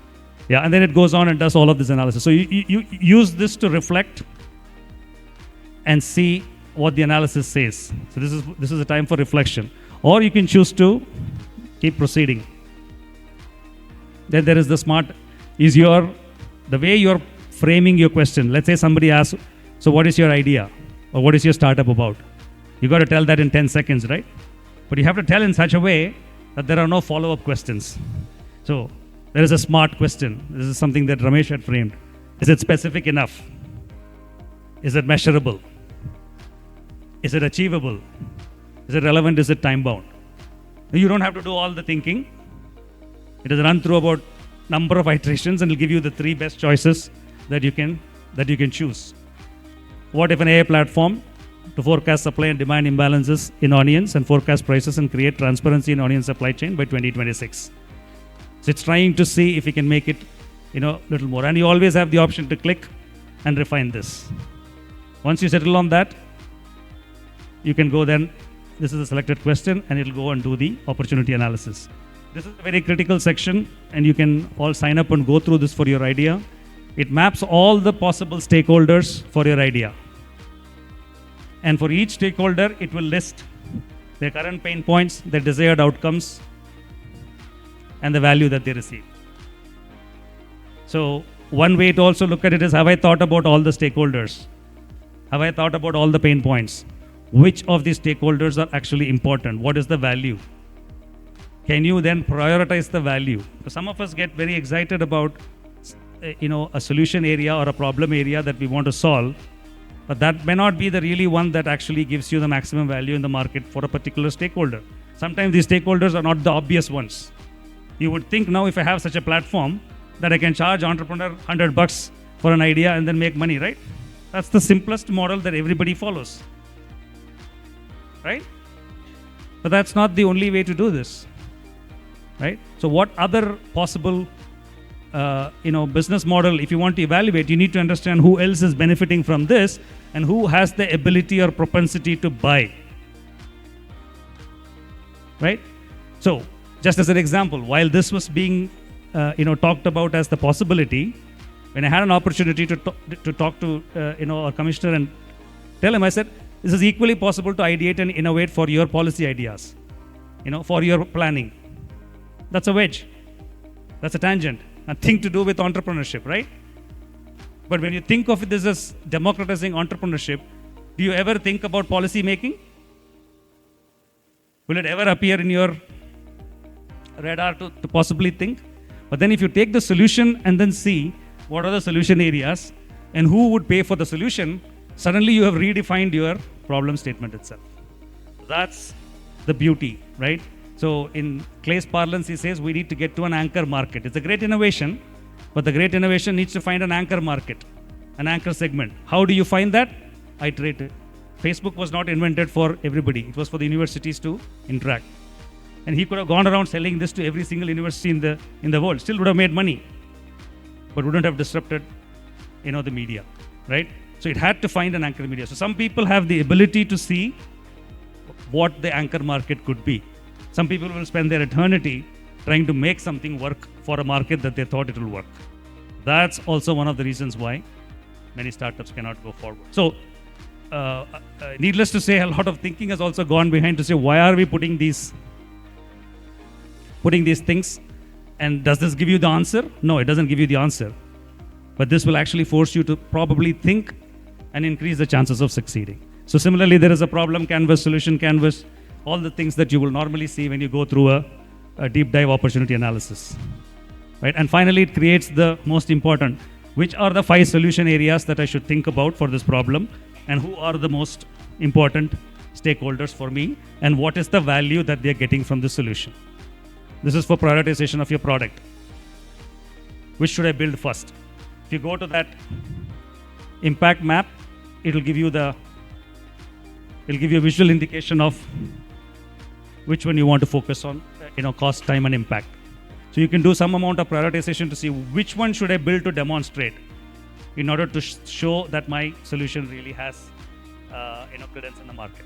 Yeah, and then it goes on and does all of this analysis. So you use this to reflect and see what the analysis says. So this is a time for reflection. Or you can choose to keep proceeding. Then there is the smart, the way you're framing your question. Let's say somebody asks, so what is your idea? Or what is your startup about? You got to tell that in 10 seconds, right? But you have to tell in such a way that there are no follow-up questions. So there is a smart question. This is something that Ramesh had framed. Is it specific enough? Is it measurable? Is it achievable? Is it relevant? Is it time-bound? You don't have to do all the thinking. It is run through about number of iterations and will give you the 3 best choices that you can choose. What if an AI platform to forecast supply and demand imbalances in onions and forecast prices and create transparency in onion supply chain by 2026? So it's trying to see if we can make it, little more. And you always have the option to click and refine this. Once you settle on that, you can go then, this is a selected question, and it'll go and do the opportunity analysis. This is a very critical section, and you can all sign up and go through this for your idea. It maps all the possible stakeholders for your idea. And for each stakeholder, it will list their current pain points, their desired outcomes, and the value that they receive. So one way to also look at it is, have I thought about all the stakeholders? Have I thought about all the pain points? Which of these stakeholders are actually important? What is the value? Can you then prioritize the value? So some of us get very excited about a solution area or a problem area that we want to solve, but that may not be the really one that actually gives you the maximum value in the market for a particular stakeholder. Sometimes these stakeholders are not the obvious ones. You would think now, if I have such a platform, that I can charge entrepreneur $100 for an idea and then make money, right? That's the simplest model that everybody follows, right? But that's not the only way to do this, right? So what other possible business model, if you want to evaluate, you need to understand who else is benefiting from this and who has the ability or propensity to buy, right? So just as an example, while this was being talked about as the possibility, when I had an opportunity to talk to our commissioner and tell him, I said, this is equally possible to ideate and innovate for your policy ideas, for your planning. That's a wedge. That's a tangent. Nothing to do with entrepreneurship, right? But when you think of this as democratizing entrepreneurship, do you ever think about policy making? Will it ever appear in your radar to possibly think? But then if you take the solution and then see what are the solution areas and who would pay for the solution, suddenly you have redefined your problem statement itself. That's the beauty, right? So in Clay's parlance, he says we need to get to an anchor market. It's a great innovation, but the great innovation needs to find an anchor market, an anchor segment. How do you find that? Iterate. Facebook was not invented for everybody. It was for the universities to interact. And he could have gone around selling this to every single university in the world. Still would have made money, but wouldn't have disrupted, the media, right? So it had to find an anchor media. So some people have the ability to see what the anchor market could be. Some people will spend their eternity trying to make something work for a market that they thought it will work. That's also one of the reasons why many startups cannot go forward. So, needless to say, a lot of thinking has also gone behind to say, why are we putting these things? And does this give you the answer? No, it doesn't give you the answer. But this will actually force you to probably think and increase the chances of succeeding. So similarly, there is a problem canvas, solution canvas, all the things that you will normally see when you go through a deep dive opportunity analysis, right? And finally, it creates the most important, which are the 5 solution areas that I should think about for this problem, and who are the most important stakeholders for me, and what is the value that they're getting from the solution. This is for prioritization of your product. Which should I build first? If you go to that impact map, it'll give you a visual indication of which one you want to focus on, cost, time, and impact. So you can do some amount of prioritization to see which one should I build to demonstrate in order to show that my solution really has, credence in the market.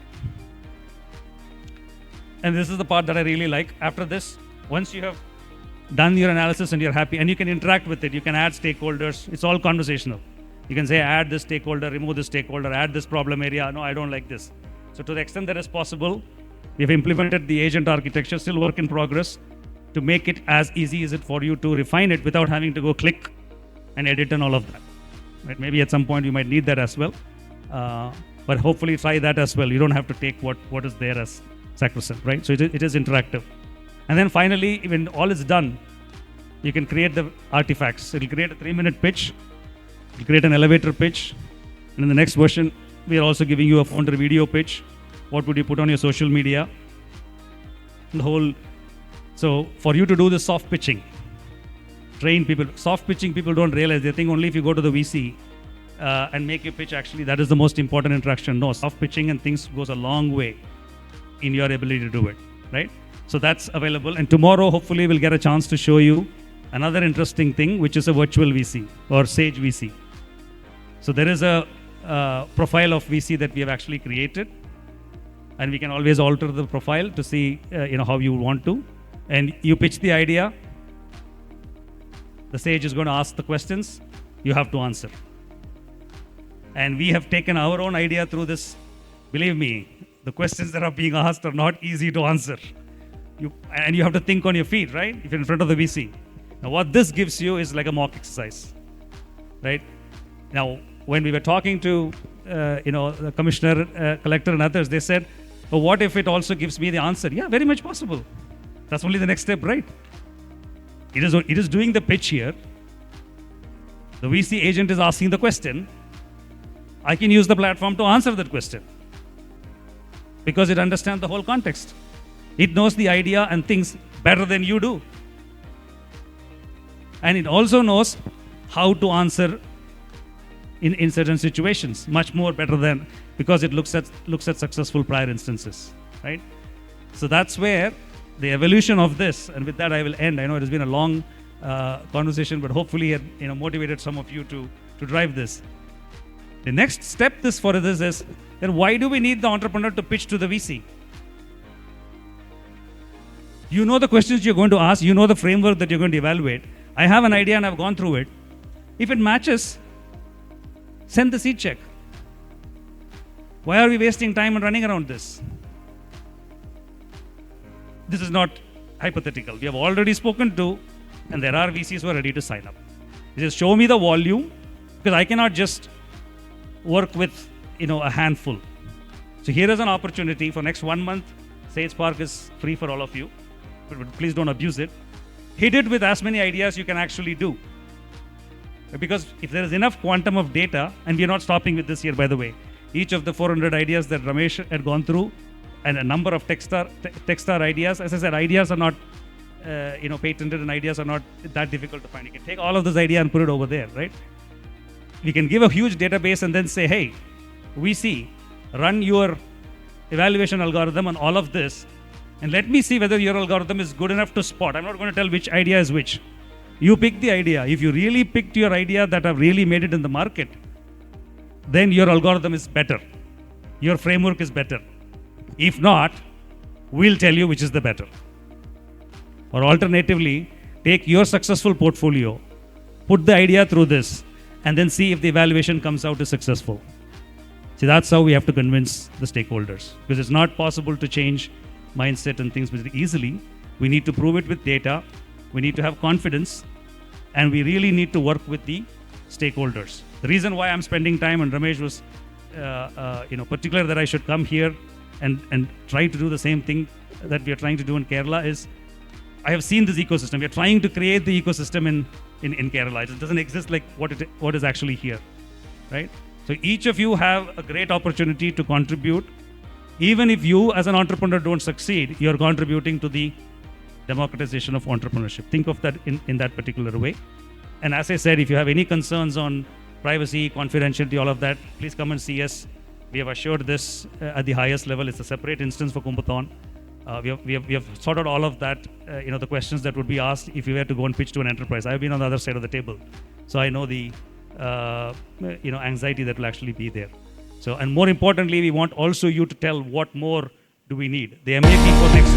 And this is the part that I really like. After this, once you have done your analysis and you're happy, and you can interact with it, you can add stakeholders. It's all conversational. You can say, add this stakeholder, remove this stakeholder, add this problem area. No, I don't like this. So to the extent that is possible, we've implemented the agent architecture, still work in progress, to make it as easy as it for you to refine it without having to go click and edit and all of that. Right? Maybe at some point you might need that as well. But hopefully try that as well. You don't have to take what is there as sacrosanct, right? So it is interactive. And then finally, when all is done, you can create the artifacts. It'll create a 3-minute pitch. It'll create an elevator pitch. And in the next version, we are also giving you a founder video pitch. What would you put on your social media? So for you to do the soft pitching, train people. Soft pitching, people don't realize. They think only if you go to the VC and make your pitch, actually, that is the most important interaction. No, soft pitching and things goes a long way in your ability to do it, right? So that's available. And tomorrow, hopefully, we'll get a chance to show you another interesting thing, which is a virtual VC or Sage VC. So there is a profile of VC that we have actually created. And we can always alter the profile to see how you want to. And you pitch the idea, the sage is going to ask the questions, you have to answer. And we have taken our own idea through this. Believe me, the questions that are being asked are not easy to answer. And you have to think on your feet, right? If you're in front of the VC. Now, what this gives you is like a mock exercise, right? Now, when we were talking to, the commissioner, collector, and others, they said, "But what if it also gives me the answer?" Yeah, very much possible. That's only the next step, right? It is doing the pitch here. The VC agent is asking the question. I can use the platform to answer that question because it understands the whole context. It knows the idea and things better than you do. And it also knows how to answer in certain situations much more better than, because it looks at successful prior instances, right? So that's where the evolution of this, and with that I will end. I know it has been a long conversation, but hopefully it motivated some of you to drive this. The next step for this is, then why do we need the entrepreneur to pitch to the VC? You know the questions you're going to ask, you know the framework that you're going to evaluate. I have an idea and I've gone through it. If it matches, send the seed check. Why are we wasting time and running around this? This is not hypothetical. We have already spoken to, and there are VCs who are ready to sign up. Just show me the volume, because I cannot just work with a handful. So here is an opportunity for next 1 month. Sage Spark is free for all of you, but please don't abuse it. Hit it with as many ideas you can actually do. Because if there is enough quantum of data, and we are not stopping with this here, by the way, each of the 400 ideas that Ramesh had gone through, and a number of Techstar ideas, as I said, ideas are not patented, and ideas are not that difficult to find. You can take all of this idea and put it over there, right? We can give a huge database and then say, hey, VC, run your evaluation algorithm on all of this, and let me see whether your algorithm is good enough to spot. I'm not going to tell which idea is which. You pick the idea. If you really picked your idea that have really made it in the market, then your algorithm is better. Your framework is better. If not, we'll tell you which is the better. Or alternatively, take your successful portfolio, put the idea through this, and then see if the evaluation comes out as successful. See, that's how we have to convince the stakeholders, because it's not possible to change mindset and things very easily. We need to prove it with data. We need to have confidence, and we really need to work with the stakeholders. The reason why I'm spending time, and Ramesh was particular that I should come here and try to do the same thing that we are trying to do in Kerala, is I have seen this ecosystem. We are trying to create the ecosystem in Kerala. It doesn't exist like what is actually here, right? So each of you have a great opportunity to contribute. Even if you as an entrepreneur don't succeed, you're contributing to the democratization of entrepreneurship. Think of that in that particular way. And as I said, if you have any concerns on privacy, confidentiality, all of that, please come and see us. We have assured this at the highest level. It's a separate instance for Kumbhathon. We have sorted all of that, the questions that would be asked if you were to go and pitch to an enterprise. I've been on the other side of the table, so I know the anxiety that will actually be there. So, and more importantly, we want also you to tell what more do we need. The MAP for next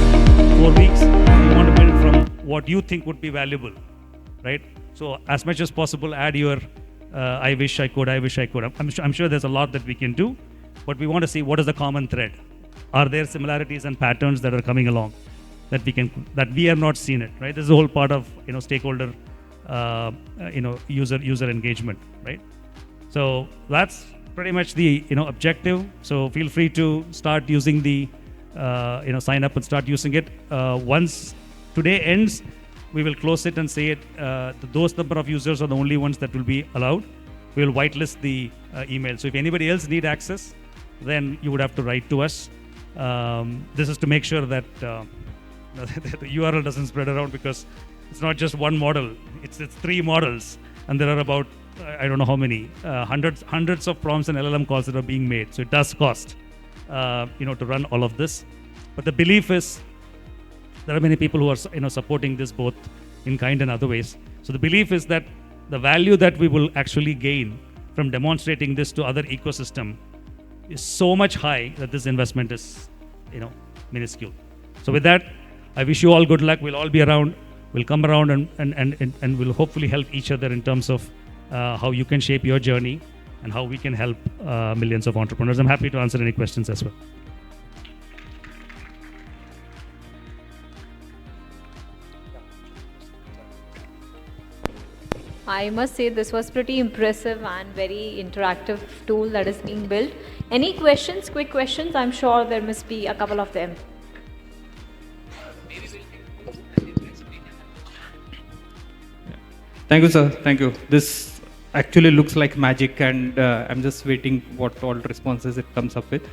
4 weeks, we want to build from what you think would be valuable, right? So as much as possible, add your I wish I could. I'm sure there's a lot that we can do, but we want to see what is the common thread. Are there similarities and patterns that are coming along that we have not seen it, right? This is the whole part of stakeholder, user engagement, right? So that's pretty much the objective. So feel free to start using the sign up and start using it. Once today ends, we will close it and say it. Those number of users are the only ones that will be allowed. We will whitelist the email. So if anybody else need access, then you would have to write to us. This is to make sure that the URL doesn't spread around, because it's not just one model. It's 3 models, and there are about I don't know how many hundreds of prompts and LLM calls that are being made. So it does cost to run all of this. But the belief is there are many people who are supporting this both in kind and other ways. So the belief is that the value that we will actually gain from demonstrating this to other ecosystem is so much high that this investment is minuscule. So with that, I wish you all good luck. We'll all be around. We'll come around and we'll hopefully help each other in terms of how you can shape your journey and how we can help millions of entrepreneurs. I'm happy to answer any questions as well. I must say this was pretty impressive and very interactive tool that is being built. Any questions, quick questions? I'm sure there must be a couple of them. Thank you, sir. Thank you. This actually looks like magic, and I'm just waiting what all responses it comes up with.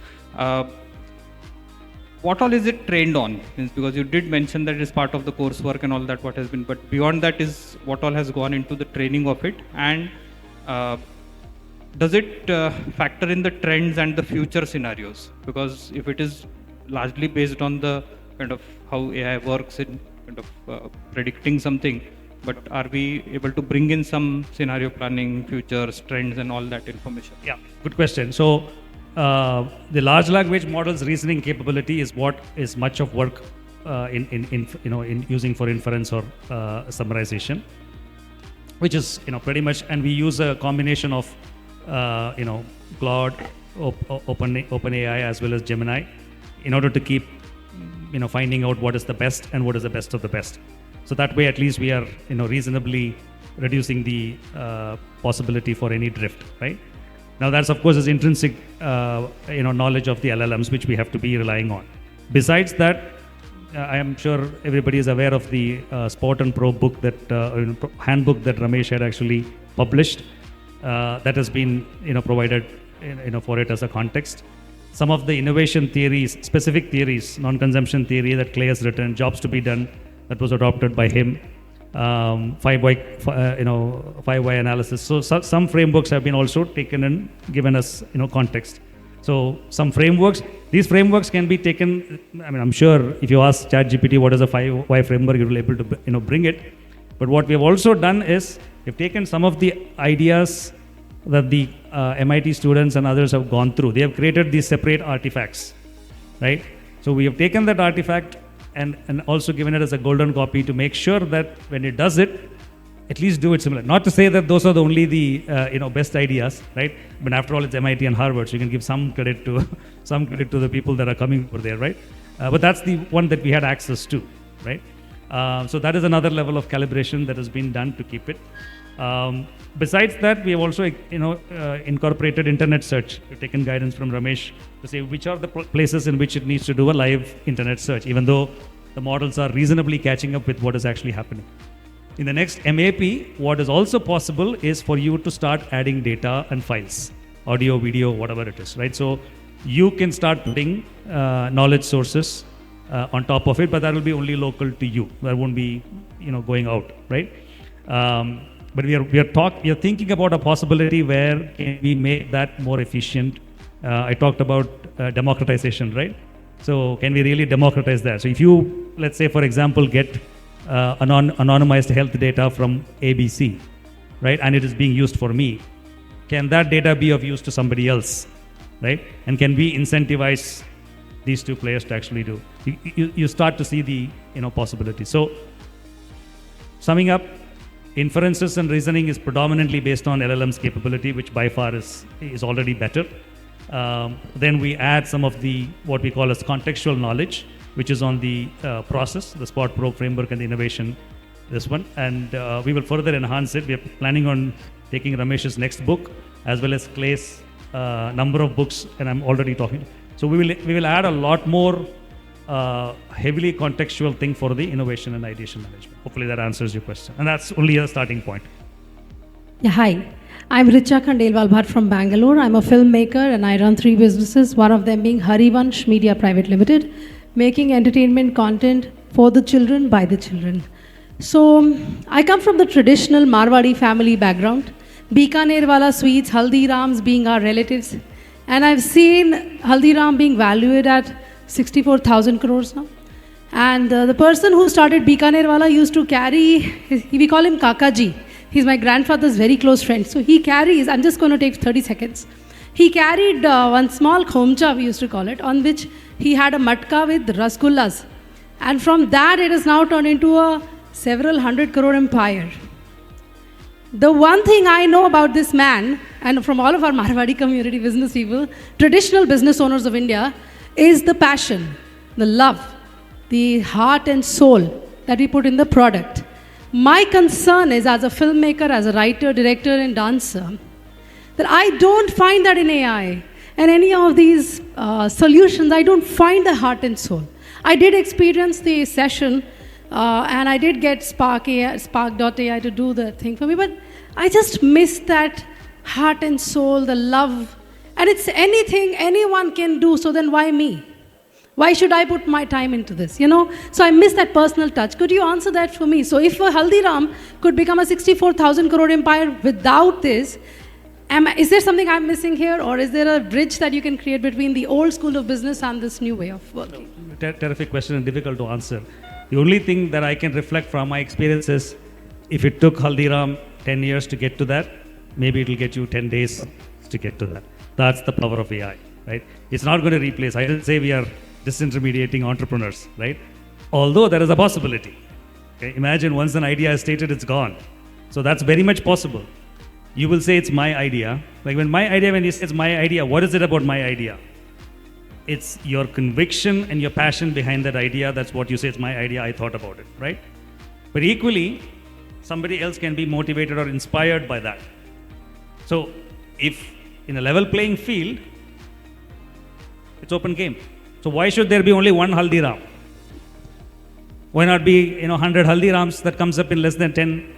What all is it trained on? Means because you did mention that it's part of the coursework and all that what has been, but beyond that is what all has gone into the training of it, and does it factor in the trends and the future scenarios? Because if it is largely based on the kind of how AI works in kind of predicting something, but are we able to bring in some scenario planning, futures, trends, and all that information? Yeah, good question. So the large language models reasoning capability is what is much of work in using for inference or summarization, which is pretty much, and we use a combination of Claude, OpenAI as well as Gemini in order to keep finding out what is the best and what is the best of the best. So that way at least we are reasonably reducing the possibility for any drift, right? Now that's of course is intrinsic knowledge of the LLMs which we have to be relying on. Besides that, I am sure everybody is aware of the Sport and Pro book that handbook that Ramesh had actually published. That has been provided for it as a context. Some of the innovation theories, specific theories, non-consumption theory that Clay has written, jobs to be done, that was adopted by him. 5Y analysis. So some frameworks have been also taken and given us context. So some frameworks, these frameworks can be taken. I mean, I'm sure if you ask ChatGPT what is a 5Y framework, you will be able to bring it. But what we have also done is we've taken some of the ideas that the MIT students and others have gone through. They have created these separate artifacts, right? So we have taken that artifact and also given it as a golden copy to make sure that when it does it, at least do it similar. Not to say that those are the only the best ideas, right? But after all, it's MIT and Harvard, so you can give some credit to the people that are coming over there, right? But that's the one that we had access to, right? So that is another level of calibration that has been done to keep it. Besides that, we have also incorporated internet search. We've taken guidance from Ramesh to say which are the places in which it needs to do a live internet search, even though the models are reasonably catching up with what is actually happening. In the next MAP, what is also possible is for you to start adding data and files, audio, video, whatever it is, right? So you can start putting knowledge sources on top of it, but that will be only local to you. That won't be going out, right? But we are thinking about a possibility where can we make that more efficient. I talked about democratization, right? So can we really democratize that? So if you, let's say for example, get anonymized health data from ABC, right? And it is being used for me. Can that data be of use to somebody else, right? And can we incentivize these two players to actually do? You start to see the possibilities. So summing up, inferences and reasoning is predominantly based on LLM's capability, which by far is already better. Then we add some of the what we call as contextual knowledge, which is on the process, the Spot Pro framework and the innovation, this one. And we will further enhance it. We are planning on taking Ramesh's next book as well as Clay's number of books, and I'm already talking. So we will add a lot more heavily contextual thing for the innovation and ideation management. Hopefully that answers your question. And that's only a starting point. Yeah, hi. I'm Richa Khandelwal Bhatt from Bangalore. I'm a filmmaker and I run 3 businesses, one of them being Harivansh Media Private Limited, making entertainment content for the children, by the children. So I come from the traditional Marwadi family background. Bikanerwala sweets, Haldirams being our relatives. And I've seen Haldiram being valued at 64,000 crores now. And the person who started Bikanerwala used to carry, we call him Kakaji. He's my grandfather's very close friend. So he carries, I'm just going to take 30 seconds. He carried one small khomcha, we used to call it, on which he had a matka with rasgullas. And from that, it has now turned into a several 100 crore empire. The one thing I know about this man, and from all of our Marwadi community business people, traditional business owners of India, is the passion, the love, the heart and soul that we put in the product. My concern is, as a filmmaker, as a writer, director, and dancer, that I don't find that in AI and any of these solutions. I don't find the heart and soul. I did experience the session, and I did get Spark.ai to do the thing for me, but I just missed that heart and soul, the love. And it's anything anyone can do, so then why me? Why should I put my time into this, you know? So I miss that personal touch. Could you answer that for me? So if a Haldiram could become a 64,000 crore empire without this, is there something I'm missing here, or is there a bridge that you can create between the old school of business and this new way of working? Terrific question and difficult to answer. The only thing that I can reflect from my experience is, if it took Haldiram 10 years to get to that, maybe it will get you 10 days to get to that. That's the power of AI, right? It's not going to replace. I didn't say we are disintermediating entrepreneurs, right? Although there is a possibility. Okay? Imagine once an idea is stated, it's gone. So that's very much possible. You will say it's my idea. Like when you say it's my idea, what is it about my idea? It's your conviction and your passion behind that idea. That's what you say, it's my idea, I thought about it, right? But equally, somebody else can be motivated or inspired by that. So if in a level playing field, it's open game. So why should there be only one Haldiram? Why not be 100 Haldirams that comes up in less than 10?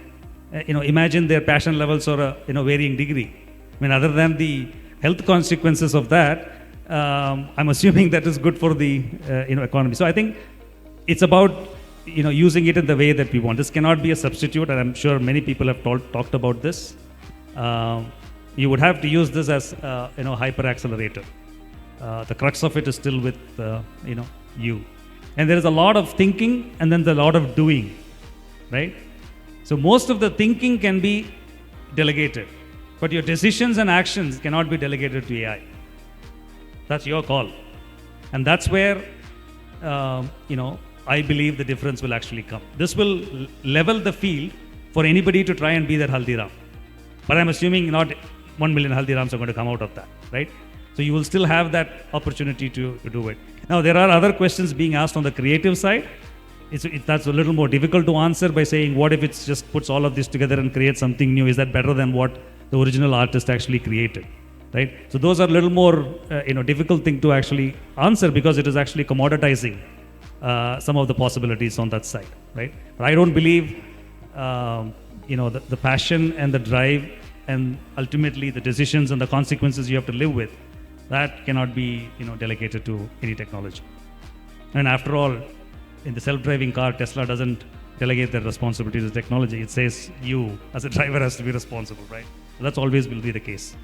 Imagine their passion levels or a varying degree. I mean, other than the health consequences of that, I'm assuming that is good for the economy. So I think it's about using it in the way that we want. This cannot be a substitute, and I'm sure many people have talked about this. You would have to use this as hyper accelerator. The crux of it is still with you, and there is a lot of thinking and then there's a lot of doing, right? So most of the thinking can be delegated, but your decisions and actions cannot be delegated to AI. That's your call, and that's where I believe the difference will actually come. This will level the field for anybody to try and be that Haldiram, but I'm assuming not 1 million Haldirams are going to come out of that, right? So you will still have that opportunity to do it. Now, there are other questions being asked on the creative side. That's a little more difficult to answer by saying, what if it just puts all of this together and creates something new? Is that better than what the original artist actually created, right? So those are a little more difficult thing to actually answer, because it is actually commoditizing some of the possibilities on that side, right? But I don't believe the passion and the drive and ultimately the decisions and the consequences you have to live with, that cannot be delegated to any technology. And after all, in the self-driving car, Tesla doesn't delegate their responsibility to technology. It says you as a driver has to be responsible, right? So that's always will be the case.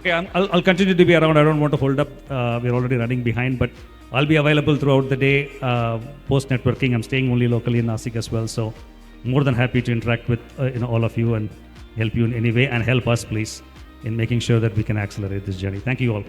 Okay, I'll continue to be around. I don't want to hold up. We're already running behind, but I'll be available throughout the day, post-networking. I'm staying only locally in Nasik as well, so more than happy to interact with all of you and help you in any way, and help us, please, in making sure that we can accelerate this journey. Thank you all.